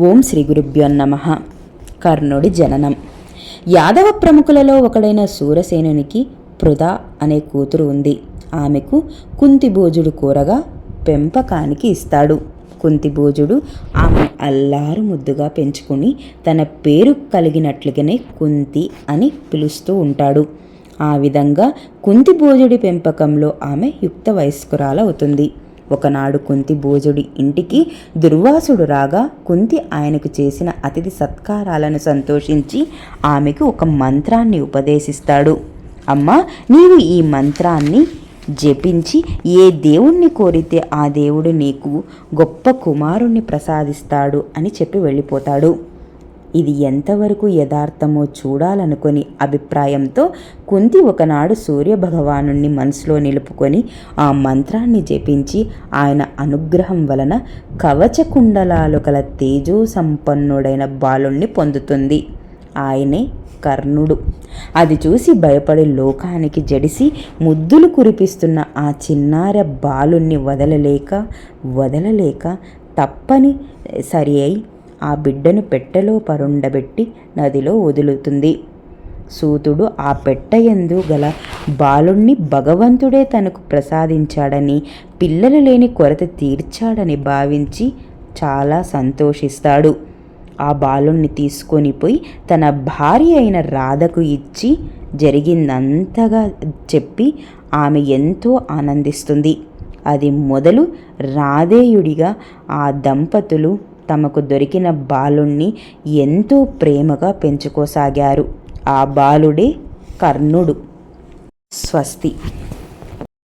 ఓం శ్రీ గురుభ్యో నమః. కర్ణుడి జననం. యాదవ ప్రముఖులలో ఒకడైన శూరసేనునికి పృథ అనే కూతురు ఉంది. ఆమెకు కుంతిభోజుడు కోరగా పెంపకానికి ఇస్తాడు. కుంతిభోజుడు ఆమెను అల్లారు ముద్దుగా పెంచుకుని తన పేరు కలిగినట్లుగానే కుంతి అని పిలుస్తూ ఉంటాడు. ఆ విధంగా కుంతిభోజుడి పెంపకంలో ఆమె యుక్త వయస్కురాలవుతుంది. ఒకనాడు కుంతిభోజుడి ఇంటికి దుర్వాసుడు రాగా కుంతి ఆయనకు చేసిన అతిథి సత్కారాలను సంతోషించి ఆమెకు ఒక మంత్రాన్ని ఉపదేశిస్తాడు. అమ్మా, నీవు ఈ మంత్రాన్ని జపించి ఏ దేవుణ్ణి కోరితే ఆ దేవుడు నీకు గొప్ప కుమారుణ్ణి ప్రసాదిస్తాడు అని చెప్పి వెళ్ళిపోతాడు. ఇది ఎంతవరకు యథార్థమో చూడాలనుకుని అభిప్రాయంతో కుంతి ఒకనాడు సూర్యభగవానుణ్ణి మనసులో నిలుపుకొని ఆ మంత్రాన్ని జపించి ఆయన అనుగ్రహం వలన కవచకుండలాలు గల తేజో సంపన్నుడైన బాలుణ్ణి పొందుతుంది. ఆయనే కర్ణుడు. అది చూసి భయపడి లోకానికి జడిసి ముద్దులు కురిపిస్తున్న ఆ చిన్నార బాలుణ్ణి వదలలేక తప్పని సరి అయి ఆ బిడ్డను పెట్టెలో పరుండబెట్టి నదిలో వదులుతుంది. సూతుడు ఆ పెట్టెయందు గల బాలుణ్ణి భగవంతుడే తనకు ప్రసాదించాడని, పిల్లలు లేని కొరత తీర్చాడని భావించి చాలా సంతోషిస్తాడు. ఆ బాలుణ్ణి తీసుకొని పోయి తన భార్య అయిన రాధకు ఇచ్చి జరిగిందంతగా చెప్పి ఆమె ఎంతో ఆనందిస్తుంది. అది మొదలు రాధేయుడిగా ఆ దంపతులు తమకు దొరికిన బాలుణ్ణి ఎంతో ప్రేమగా పెంచుకోసాగారు. ఆ బాలుడే కర్ణుడు. స్వస్తి.